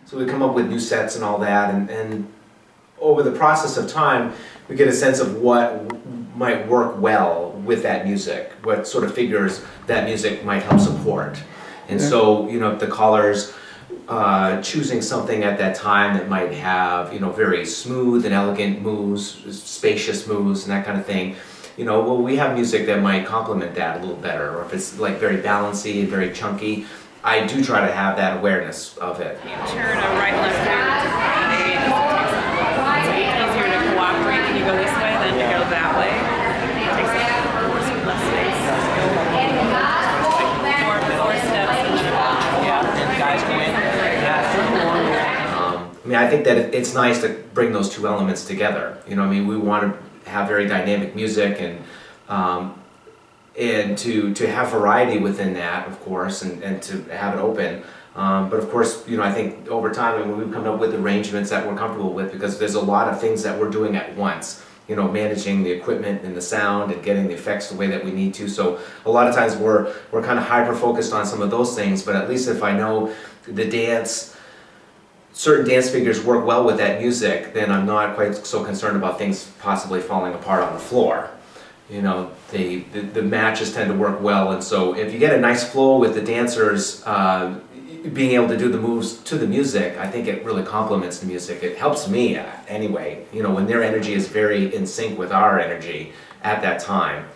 So we come up with new sets and all that, and over the process of time, we get a sense of what might work well with that music, what sort of figures that music might help support. And so, you know, the callers choosing something at that time that might have, you know, very smooth and elegant moves, spacious moves and that kind of thing. You know, well, we have music that might complement that a little better, or if it's like very balancy and very chunky, I do try to have that awareness of it. You turn a right, left hand to 180, it's easier to cooperate when you go this way than to go that way. It takes up less space. More steps and and guys go in. I mean, I think that it's nice to bring those two elements together. You know, I mean, we want to have very dynamic music and to have variety within that, of course, and to have it open. But of course, you know, I think over time, I mean, we've come up with arrangements that we're comfortable with, because there's a lot of things that we're doing at once. You know, managing the equipment and the sound and getting the effects the way that we need to. So a lot of times we're kind of hyper-focused on some of those things, but at least if I know the dance, certain dance figures work well with that music, then I'm not quite so concerned about things possibly falling apart on the floor. You know, the matches tend to work well, and so if you get a nice flow with the dancers being able to do the moves to the music, I think it really complements the music. It helps me anyway, you know, when their energy is very in sync with our energy at that time.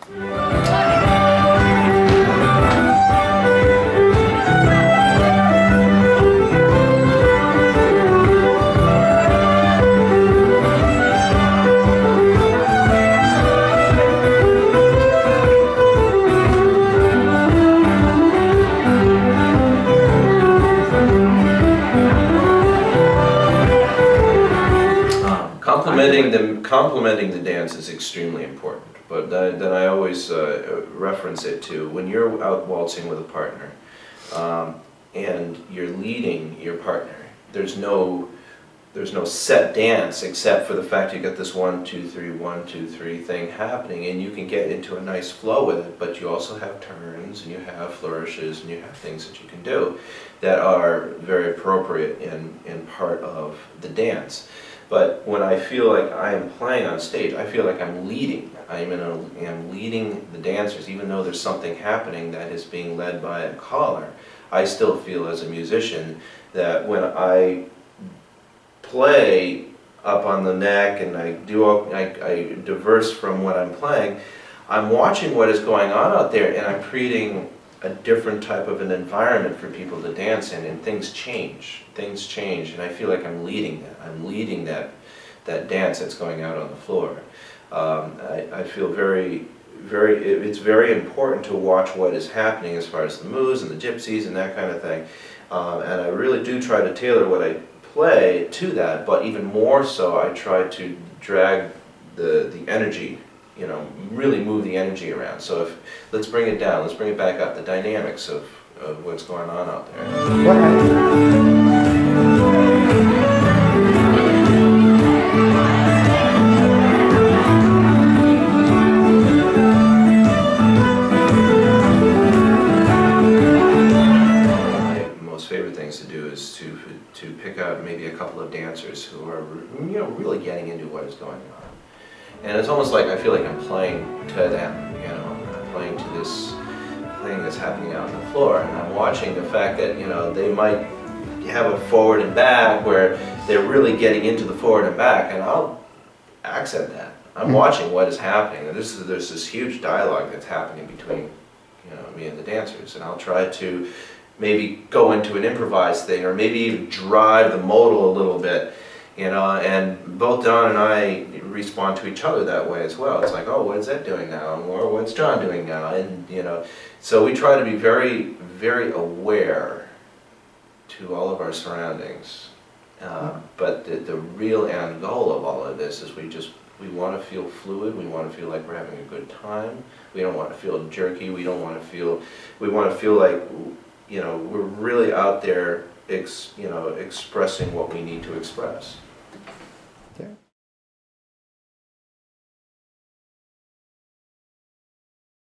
Complementing the dance is extremely important, but then I always reference it to when you're out waltzing with a partner and you're leading your partner. There's no set dance except for the fact you got this 1, 2, 3, 1, 2, 3 thing happening, and you can get into a nice flow with it. But you also have turns and you have flourishes and you have things that you can do that are very appropriate in part of the dance. But when I feel like I am playing on stage, I feel like I'm leading. I'm leading the dancers, even though there's something happening that is being led by a caller. I still feel as a musician that when I play up on the neck and I diverse from what I'm playing, I'm watching what is going on out there, and I'm creating a different type of an environment for people to dance in, and things change, and I feel like I'm leading that. I'm leading that dance that's going out on the floor. I feel it's very important to watch what is happening as far as the moves and the gypsies and that kind of thing, and I really do try to tailor what I play to that, but even more so I try to drag the energy, you know, really move the energy around. So let's bring it down, let's bring it back up, the dynamics of what's going on out there. Favorite things to do is to pick out maybe a couple of dancers who are, you know, really getting into what is going on. And it's almost like I feel like I'm playing to them, you know, I'm playing to this thing that's happening out on the floor, and I'm watching the fact that, you know, they might have a forward and back where they're really getting into the forward and back, and I'll accent that. I'm watching what is happening, and there's this huge dialogue that's happening between, you know, me and the dancers, and I'll try to maybe go into an improvised thing, or maybe even drive the modal a little bit, you know, and both Don and I respond to each other that way as well. It's like, oh, what is that doing now? Or what's John doing now? And, you know, so we try to be very, very aware to all of our surroundings. But the real end goal of all of this is we want to feel fluid, we want to feel like we're having a good time, we don't want to feel jerky, we want to feel like, you know, we're really out there, expressing what we need to express.